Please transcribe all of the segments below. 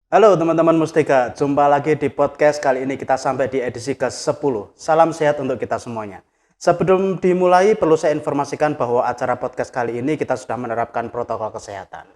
Halo teman-teman Mustika, jumpa lagi di podcast. Kali ini kita sampai di edisi ke-10. Salam sehat untuk kita semuanya. Sebelum dimulai, perlu saya informasikan bahwa acara podcast kali ini kita sudah menerapkan protokol kesehatan.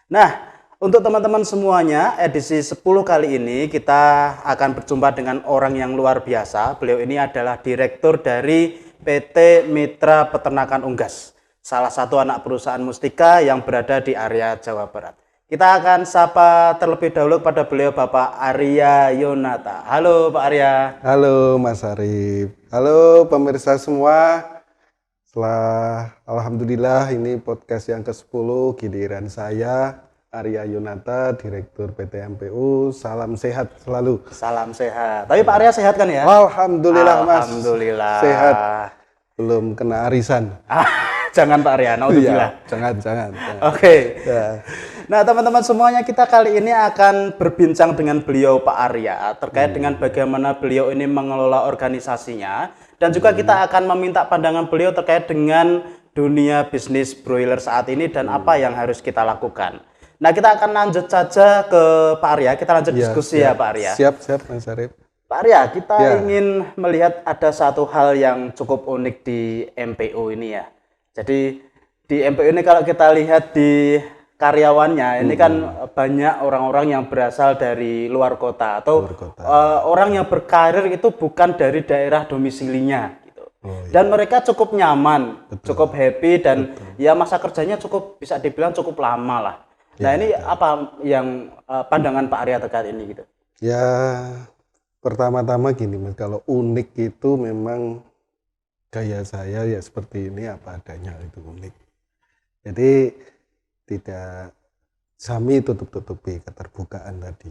Nah, untuk teman-teman semuanya, edisi 10 kali ini kita akan berjumpa dengan orang yang luar biasa. Beliau ini adalah direktur dari PT Mitra Peternakan Unggas, salah satu anak perusahaan Mustika yang berada di area Jawa Barat. Kita akan sapa terlebih dahulu pada beliau Bapak Arya Yonata. Halo Pak Arya. Halo Mas Arif. Halo pemirsa semua. Alhamdulillah ini podcast yang ke-10 giliran saya Arya Yonata, Direktur PT MPU. Salam sehat selalu. Salam sehat. Tapi Pak Arya sehat kan ya? Alhamdulillah Mas. Alhamdulillah. Sehat. Belum kena arisan. Jangan Pak Arya, naudzubillah. Iya, jangan. Oke. Ya. Nah teman-teman semuanya, kita kali ini akan berbincang dengan beliau Pak Arya terkait dengan bagaimana beliau ini mengelola organisasinya, dan juga kita akan meminta pandangan beliau terkait dengan dunia bisnis broiler saat ini dan apa yang harus kita lakukan. Nah kita akan lanjut saja ke Pak Arya, kita lanjut diskusi ya Pak Arya. Siap Mas Arif. Pak Arya, kita ingin melihat ada satu hal yang cukup unik di MPO ini ya. Jadi di MPO ini kalau kita lihat di karyawannya, ini kan banyak orang-orang yang berasal dari luar kota atau orang yang berkarir itu bukan dari daerah domisilinya gitu. Dan mereka cukup nyaman, cukup happy, dan ya masa kerjanya cukup, bisa dibilang cukup lama lah. Nah ini apa yang pandangan Pak Arya terkait ini gitu? Ya pertama-tama gini Mas, kalau unik itu memang gaya saya ya seperti ini, apa adanya, itu unik. Jadi tidak sami tutup-tutupi keterbukaan tadi.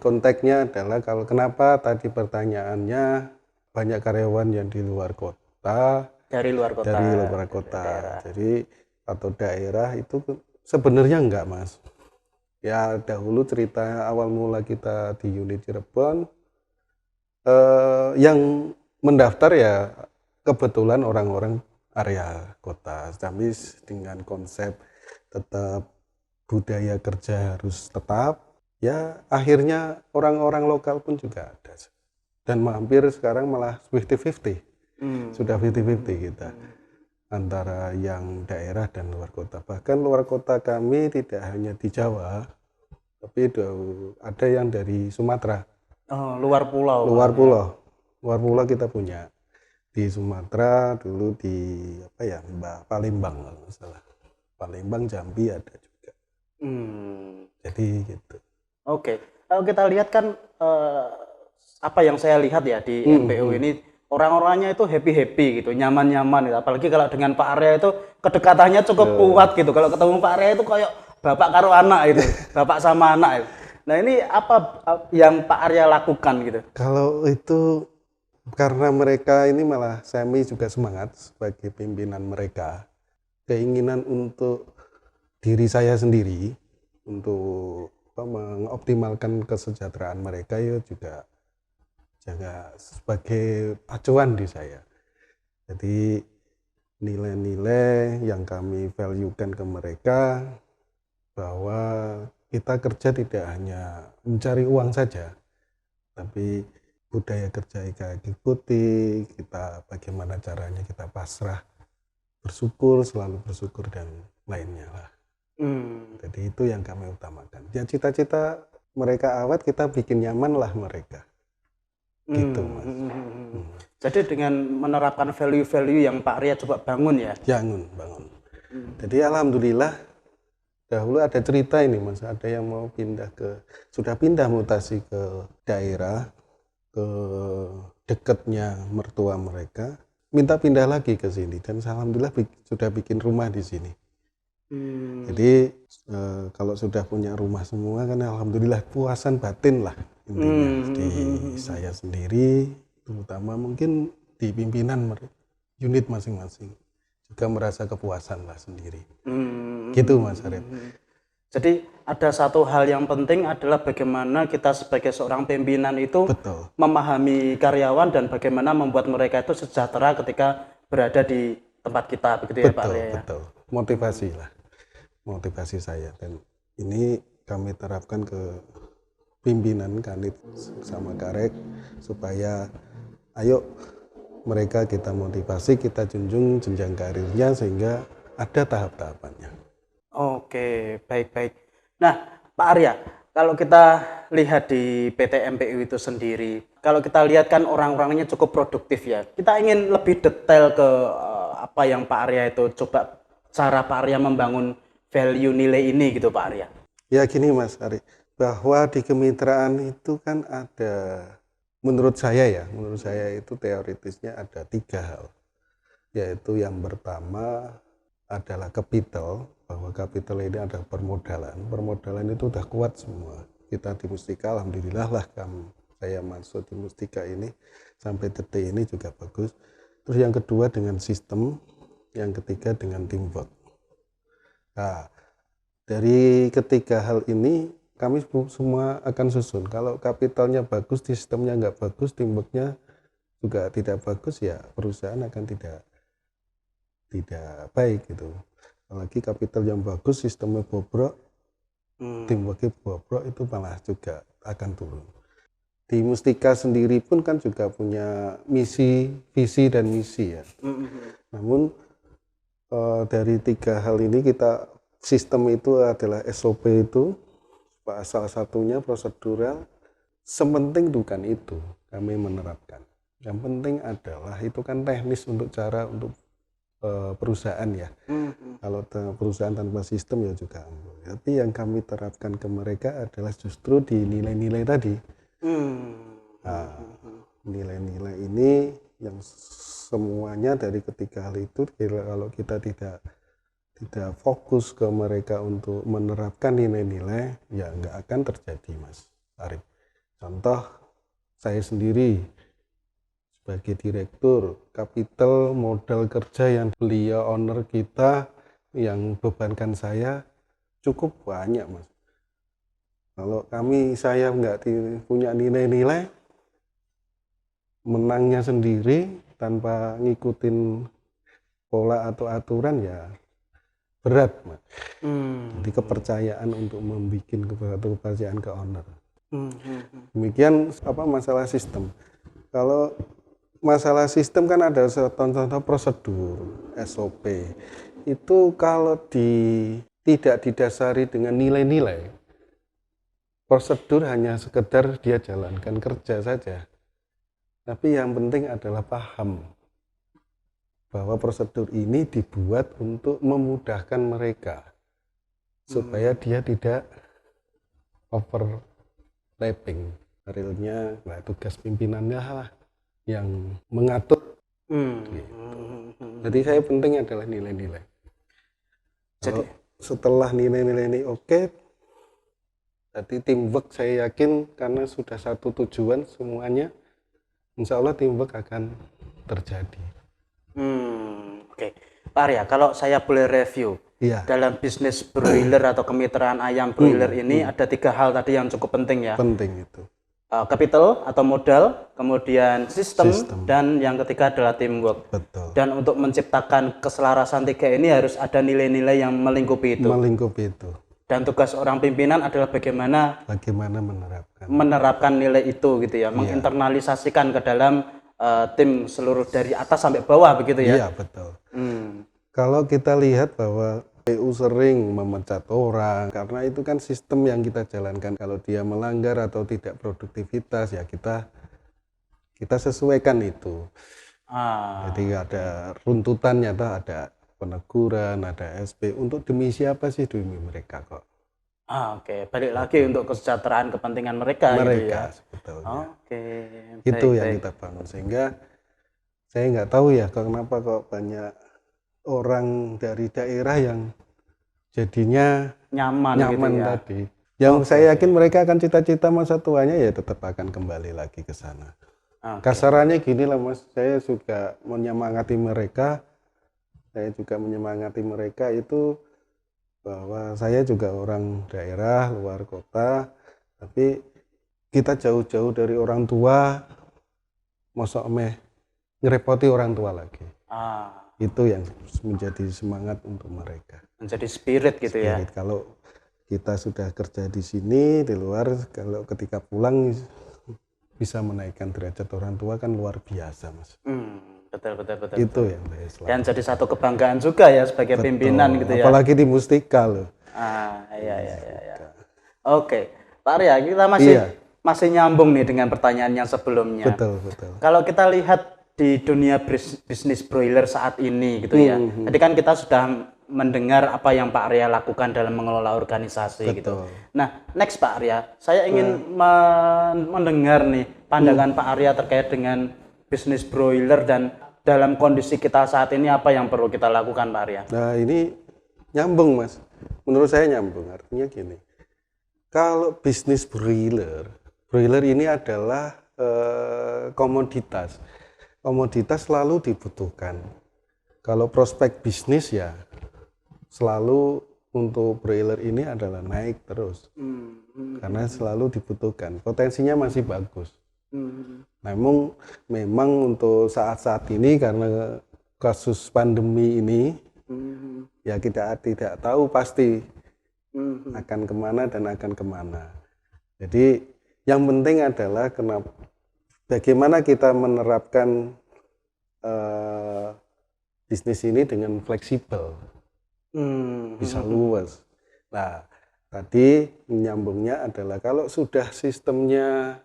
Konteksnya adalah kalau kenapa tadi pertanyaannya banyak karyawan yang di luar kota, Dari luar kota. Jadi atau daerah itu sebenarnya enggak Mas. Ya dahulu cerita awal mula kita di unit Cirebon, yang mendaftar ya kebetulan orang-orang area kota, tapi dengan konsep tetap budaya kerja harus tetap, ya akhirnya orang-orang lokal pun juga ada, dan hampir sekarang malah 50-50, sudah 50-50 kita antara yang daerah dan luar kota. Bahkan luar kota kami tidak hanya di Jawa, tapi ada yang dari Sumatera. Luar pulau kita punya di Sumatera, dulu di Palembang kalau nggak salah. Palembang, Jambi ada juga. Jadi gitu. Oke. Kalau kita lihat kan apa yang saya lihat ya di MPU ini, orang-orangnya itu happy gitu, nyaman gitu. Apalagi kalau dengan Pak Arya itu kedekatannya cukup kuat gitu. Kalau ketemu Pak Arya itu kayak bapak karo anak itu, bapak sama anak itu. Nah ini apa yang Pak Arya lakukan gitu? Kalau itu karena mereka ini malah Semi juga semangat sebagai pimpinan mereka, keinginan untuk diri saya sendiri untuk mengoptimalkan kesejahteraan mereka ya juga jaga sebagai acuan di saya. Jadi nilai-nilai yang kami value-kan ke mereka bahwa kita kerja tidak hanya mencari uang saja, tapi budaya kerja kita ikuti, kita bagaimana caranya kita pasrah, bersyukur, selalu bersyukur dan lainnya lah. Jadi itu yang kami utamakan. Ya cita-cita mereka awet, kita bikin nyaman lah mereka. Gitu Mas. Jadi dengan menerapkan value-value yang Pak Arya coba bangun ya? Bangun. Jadi alhamdulillah dahulu ada cerita ini Mas, ada yang mau sudah pindah mutasi ke daerah, ke dekatnya mertua mereka, minta pindah lagi ke sini, dan alhamdulillah sudah bikin rumah di sini. Jadi kalau sudah punya rumah semua kan alhamdulillah puasan batin lah intinya di saya sendiri, terutama mungkin di pimpinan unit masing-masing juga merasa kepuasan lah sendiri. Gitu Mas Arif. Jadi ada satu hal yang penting adalah bagaimana kita sebagai seorang pimpinan itu memahami karyawan dan bagaimana membuat mereka itu sejahtera ketika berada di tempat kita, begitu ya Pak Arya. Betul. Motivasi saya, dan ini kami terapkan ke pimpinan Kanit sama Karek supaya ayo mereka kita motivasi, kita junjung jenjang karirnya sehingga ada tahap-tahapannya. Oke, baik-baik. Nah, Pak Arya, kalau kita lihat di PT MPU itu sendiri, kalau kita lihat kan orang-orangnya cukup produktif ya. Kita ingin lebih detail ke apa yang Pak Arya itu coba cara Pak Arya membangun value nilai ini gitu Pak Arya. Ya gini Mas Ari, bahwa di kemitraan itu kan ada, menurut saya itu teoritisnya ada 3 hal. Yaitu yang pertama adalah capital, bahwa capital ini adalah permodalan. Permodalan itu udah kuat semua. Kita di Mustika, alhamdulillah lah saya masuk di Mustika ini sampai detik ini juga bagus. Terus yang kedua dengan sistem, yang ketiga dengan teamwork. Nah, dari ketiga hal ini kami semua akan susun. Kalau kapitalnya bagus, sistemnya nggak bagus, teamworknya juga tidak bagus, ya perusahaan akan tidak baik gitu. Apalagi kapital yang bagus, sistemnya bobrok, teamworknya bobrok, itu malah juga akan turun. Di Mustika sendiri pun kan juga punya misi, visi dan misi ya. Namun dari 3 hal ini kita, sistem itu adalah SOP itu, salah satunya prosedural, sepenting bukan itu kami menerapkan. Yang penting adalah itu kan teknis untuk cara untuk perusahaan ya. Kalau perusahaan tanpa sistem ya juga. Tapi yang kami terapkan ke mereka adalah justru di nilai-nilai tadi. Nah, nilai-nilai ini yang semuanya dari ketiga hal itu, kalau kita tidak fokus ke mereka untuk menerapkan nilai-nilai, ya nggak akan terjadi Mas Arif. Contoh saya sendiri sebagai direktur, kapital modal kerja yang beliau owner kita yang bebankan saya cukup banyak Mas. Kalau saya nggak punya nilai-nilai, menangnya sendiri tanpa ngikutin pola atau aturan, ya berat Mas. Jadi kepercayaan untuk membuat kepercayaan ke owner. Demikian masalah sistem. Kalau masalah sistem kan ada contoh prosedur, SOP. Itu kalau tidak didasari dengan nilai-nilai, prosedur hanya sekedar dia jalankan kerja saja. Tapi yang penting adalah paham bahwa prosedur ini dibuat untuk memudahkan mereka supaya dia tidak overlapping. Realnya, tugas pimpinannya lah yang mengatur. Jadi saya penting adalah nilai-nilai. Jadi setelah nilai-nilai ini oke, jadi teamwork saya yakin karena sudah satu tujuan semuanya, insya Allah teamwork akan terjadi. Oke. Pak Arya, kalau saya boleh review, dalam bisnis broiler atau kemitraan ayam broiler ini ada 3 hal tadi yang cukup penting ya. Penting itu. Capital atau modal, kemudian sistem, dan yang ketiga adalah teamwork. Betul. Dan untuk menciptakan keselarasan 3 ini harus ada nilai-nilai yang melingkupi itu. Dan tugas orang pimpinan adalah bagaimana menerapkan nilai itu gitu ya, menginternalisasikan ke dalam tim seluruh dari atas sampai bawah begitu ya. Iya, betul. Kalau kita lihat bahwa PU sering memecat orang, karena itu kan sistem yang kita jalankan. Kalau dia melanggar atau tidak produktivitas, ya kita sesuaikan itu. Jadi ada runtutannya, ada peneguran, ada SP. Untuk demi siapa sih? Demi mereka kok. Oke. Balik lagi untuk kesejahteraan kepentingan mereka gitu ya. Sebetulnya. Itu yang kita bangun. Sehingga saya nggak tahu ya kenapa kok banyak orang dari daerah yang jadinya nyaman gitu ya. Tadi. Yang saya yakin mereka akan cita-cita masa tuanya ya tetap akan kembali lagi ke sana. Kasarannya gini lah Mas, saya juga menyemangati mereka. Itu bahwa saya juga orang daerah luar kota, tapi kita jauh-jauh dari orang tua, mosok ngerepoti orang tua lagi. Itu yang menjadi semangat untuk mereka. Menjadi spirit gitu ya. Kalau kita sudah kerja di sini, di luar, kalau ketika pulang bisa menaikkan derajat orang tua kan luar biasa, Mas. Betul. Itu yang saya selalu. Dan jadi satu kebanggaan juga ya sebagai pimpinan gitu ya. Apalagi di Mustika loh. Iya. Oke, Pak Arya, kita masih nyambung nih dengan pertanyaan yang sebelumnya. Betul. Kalau kita lihat di dunia bisnis broiler saat ini gitu ya. Tadi kan kita sudah mendengar apa yang Pak Arya lakukan dalam mengelola organisasi gitu. Nah, next Pak Arya, saya ingin mendengar nih pandangan Pak Arya terkait dengan bisnis broiler dan dalam kondisi kita saat ini apa yang perlu kita lakukan Pak Arya? Nah, ini nyambung, Mas. Menurut saya nyambung. Artinya gini. Kalau bisnis broiler ini adalah komoditas. Komoditas selalu dibutuhkan. Kalau prospek bisnis ya selalu untuk broiler ini adalah naik terus. Karena selalu dibutuhkan. Potensinya masih bagus. Namun memang untuk saat-saat ini karena kasus pandemi ini ya kita tidak tahu pasti akan kemana dan akan kemana. Jadi yang penting adalah bagaimana kita menerapkan bisnis ini dengan fleksibel, bisa luas. Nah, tadi menyambungnya adalah kalau sudah sistemnya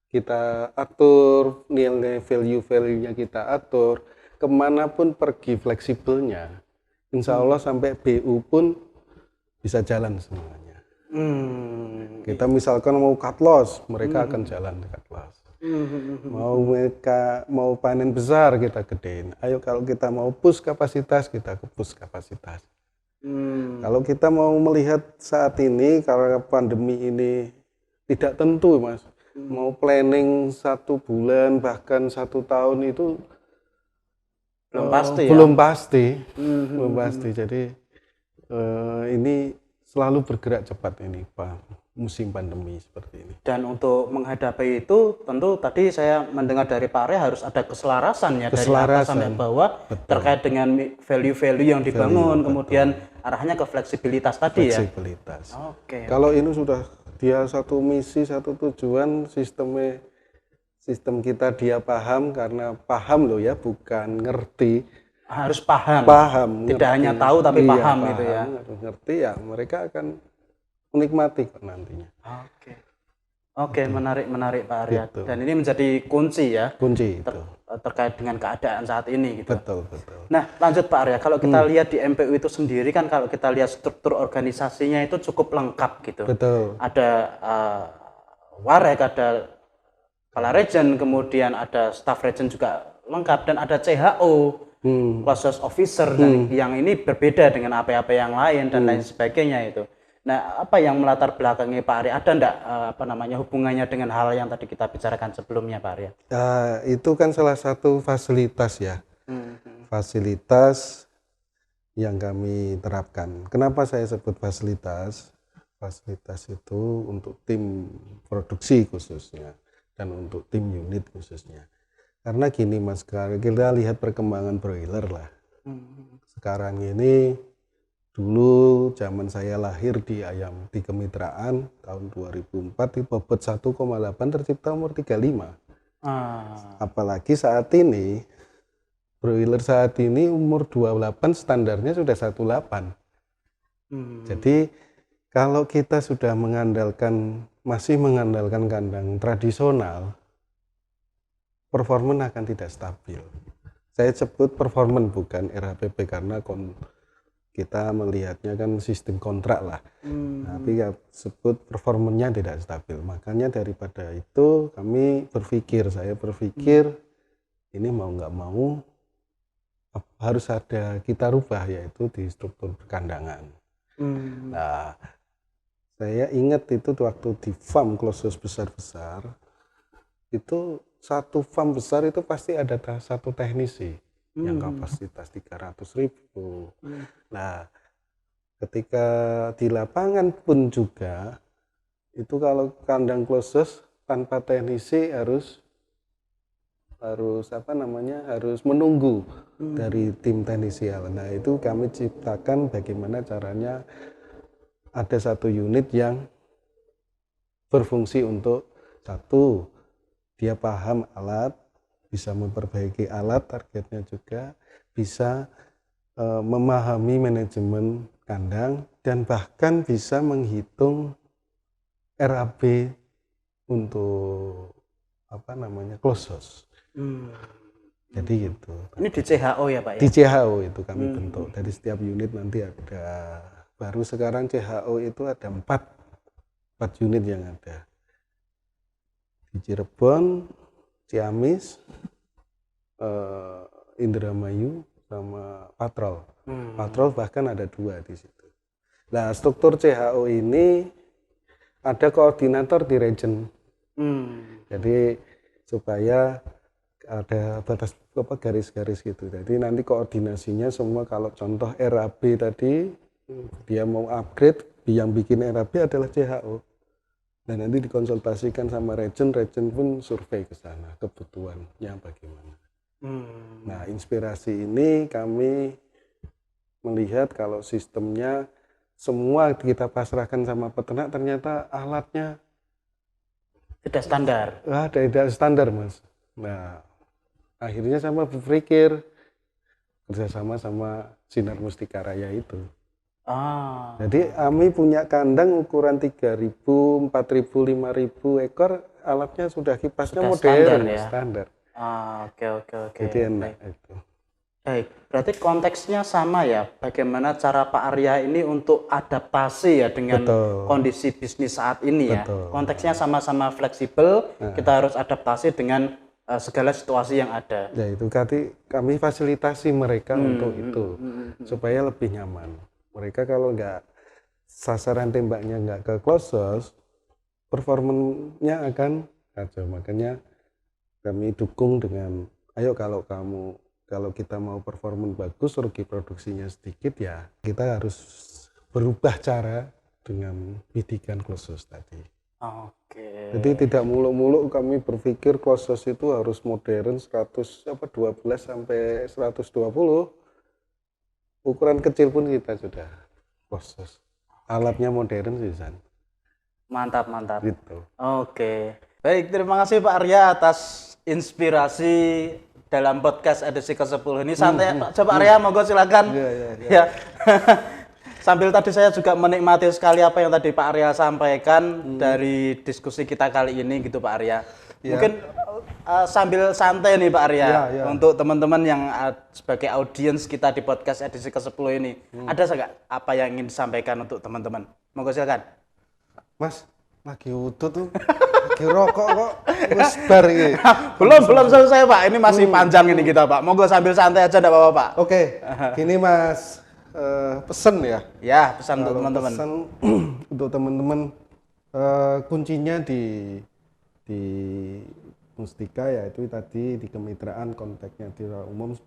kita atur, nilai value-nya kita atur, kemanapun pergi fleksibelnya, insya Allah sampai BU pun bisa jalan semuanya. Kita misalkan mau cut loss, mereka akan jalan cut loss. Mau panen besar kita gedein. Ayo kalau kita mau push kapasitas, kita ke push kapasitas. Kalau kita mau melihat saat ini karena pandemi ini tidak tentu, Mas. Mau planning 1 bulan bahkan 1 tahun itu belum pasti. Jadi ini selalu bergerak cepat ini Pak, musim pandemi seperti ini. Dan untuk menghadapi itu tentu tadi saya mendengar dari Pak Arya harus ada keselarasan ya dari atas sampai bawah. Betul. Terkait dengan value-value yang dibangun, kemudian arahnya ke fleksibilitas tadi ya. Fleksibilitas. Oke. Kalau ini sudah dia satu misi, satu tujuan, sistem kita dia paham, karena paham loh ya, bukan ngerti. Harus paham. Tidak ngerti. Hanya tahu tapi paham gitu ya. Harus ngerti ya, mereka akan menikmati kok nantinya. Oke, menarik Pak Arya. Gitu. Dan ini menjadi kunci ya. Kunci terkait dengan keadaan saat ini gitu. Betul. Nah, lanjut Pak Arya. Kalau kita lihat di MPU itu sendiri kan kalau kita lihat struktur organisasinya itu cukup lengkap gitu. Betul. Ada Warek, ada kepala region, kemudian ada staff region juga lengkap dan ada CHO. Closest officer dan yang ini berbeda dengan apa-apa yang lain dan lain sebagainya itu. Nah, apa yang melatar belakangi Pak Arya? Ada enggak hubungannya dengan hal yang tadi kita bicarakan sebelumnya Pak Arya? Itu kan salah satu fasilitas ya. Fasilitas yang kami terapkan. Kenapa saya sebut fasilitas? Fasilitas itu untuk tim produksi khususnya dan untuk tim unit khususnya. Karena gini Mas, kita lihat perkembangan broiler lah. Sekarang ini, dulu zaman saya lahir di ayam di kemitraan tahun 2004 di bobot 1,8 tercipta umur 35. Apalagi saat ini, broiler saat ini umur 28 standarnya sudah 18. Jadi kalau kita sudah masih mengandalkan kandang tradisional, performan akan tidak stabil. Saya sebut performan bukan RHPP karena kita melihatnya kan sistem kontrak lah. Tapi ya sebut performannya tidak stabil. Makanya daripada itu saya berpikir ini mau nggak mau harus ada kita rubah, yaitu di struktur perkandangan. Nah, saya ingat itu waktu di farm closest besar-besar itu satu farm besar itu pasti ada satu teknisi yang kapasitas 300.000. Nah, ketika di lapangan pun juga itu kalau kandang closest tanpa teknisi harus menunggu dari tim teknisial. Nah, itu kami ciptakan bagaimana caranya ada satu unit yang berfungsi untuk satu, dia paham alat, bisa memperbaiki alat, targetnya juga bisa memahami manajemen kandang dan bahkan bisa menghitung RAB untuk close house. Jadi gitu. Ini di CHO ya Pak ya? Di CHO itu kami bentuk. Dari setiap unit nanti ada, baru sekarang CHO itu ada 4 unit yang ada. Di Cirebon, Ciamis, Indramayu, sama Patrol. Patrol bahkan ada 2 di situ. Nah, struktur CHO ini ada koordinator di region. Jadi supaya ada batas garis-garis gitu. Jadi nanti koordinasinya semua, kalau contoh RAB tadi dia mau upgrade, yang bikin RAB adalah CHO. Dan nanti dikonsultasikan sama region pun survei ke sana kebutuhannya bagaimana. Nah, inspirasi ini kami melihat kalau sistemnya semua kita pasrahkan sama peternak, ternyata alatnya tidak standar. Tidak standar, Mas. Nah, akhirnya sama berpikir kerjasama sama Sinar Mustika Raya itu. Jadi kami punya kandang ukuran 3.000, 4.000, 5.000 ekor, alatnya sudah kipasnya modern, standar. Oke. Jadi enak itu. Baik, berarti konteksnya sama ya, bagaimana cara Pak Arya ini untuk adaptasi ya dengan kondisi bisnis saat ini ya. Konteksnya sama-sama fleksibel, kita harus adaptasi dengan segala situasi yang ada. Ya itu kami fasilitasi mereka untuk itu, supaya lebih nyaman. Mereka kalau nggak, sasaran tembaknya nggak ke close house, performanya akan kacau. Makanya kami dukung dengan, ayo kalau kita mau performan bagus, rugi produksinya sedikit, ya kita harus berubah cara dengan bidikan close house tadi. Jadi tidak muluk-muluk kami berpikir close house itu harus modern 12 sampai 120. Ukuran kecil pun kita sudah close house. Alatnya modern sih, San. Mantap. Gitu. Baik, terima kasih Pak Arya atas inspirasi dalam podcast edisi ke-10 ini. Santai Pak Arya, monggo silakan. Ya. Sambil tadi saya juga menikmati sekali apa yang tadi Pak Arya sampaikan dari diskusi kita kali ini gitu Pak Arya. Mungkin sambil santai nih Pak Arya, untuk teman-teman yang sebagai audiens kita di podcast edisi ke-10 ini, ada nggak apa yang ingin disampaikan untuk teman-teman? Monggo silakan. Mas, lagi udut tuh, lagi rokok kok, wis bar iki. belum selesai Pak, ini masih panjang ini kita Pak. Monggo sambil santai aja, enggak apa-apa Pak. Oke, gini Mas, pesen ya. Ya, pesan untuk teman-teman. Pesan untuk teman-teman, kuncinya di Mustika, yaitu tadi di kemitraan, kontaknya di umum,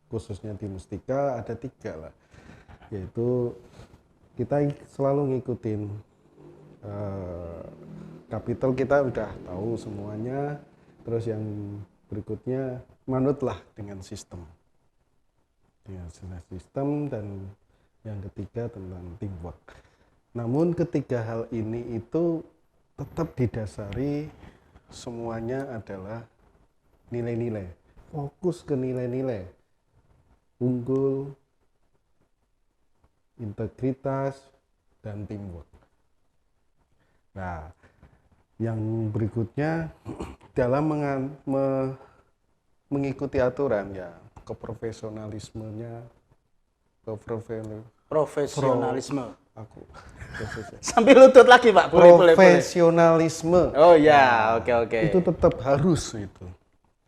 khususnya di Mustika ada 3 lah. Yaitu kita selalu ngikutin kapital, kita udah tahu semuanya. Terus yang berikutnya, manutlah dengan sistem. Dan yang ketiga tentang teamwork. Namun ketiga hal ini itu tetap didasari semuanya adalah nilai-nilai. Fokus ke nilai-nilai. Unggul, integritas, dan teamwork. Nah, yang berikutnya dalam mengikuti aturan, ya keprofesionalismenya, profesionalisme. Sambil lutut lagi Pak. Profesionalisme. Oh ya, oke. Itu tetap harus itu.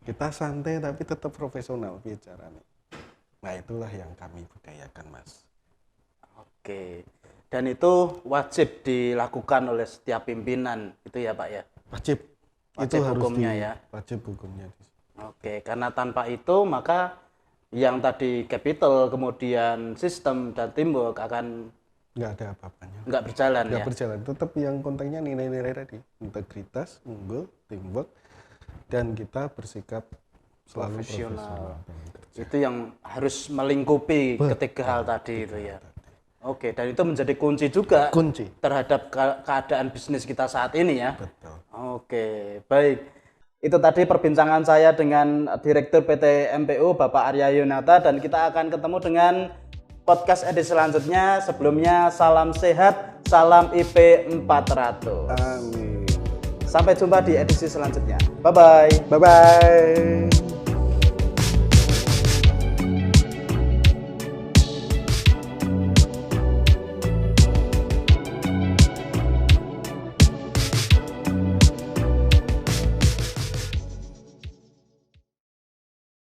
Kita santai tapi tetap profesional bicaranya. Nah, itulah yang kami budayakan, Mas. Oke. Dan itu wajib dilakukan oleh setiap pimpinan, itu ya Pak ya? Wajib itu hukumnya harus ya? Wajib hukumnya. Oke, karena tanpa itu maka yang tadi capital, kemudian sistem dan teamwork akan nggak ada apa-apanya. Nggak berjalan ya? Nggak berjalan, tetap yang kontennya nilai-nilai tadi. Integritas, unggul, teamwork, dan kita bersikap selalu profesional. Itu yang harus melingkupi ketiga hal tadi itu ya? Oke, dan itu menjadi kunci juga Kunci. terhadap keadaan bisnis kita saat ini ya. Betul. Oke, baik. Itu tadi perbincangan saya dengan Direktur PT MPU Bapak Arya Yunata, dan kita akan ketemu dengan podcast edisi selanjutnya. Sebelumnya salam sehat, salam IP 400. Amin. Sampai jumpa di edisi selanjutnya. Bye bye. Bye bye.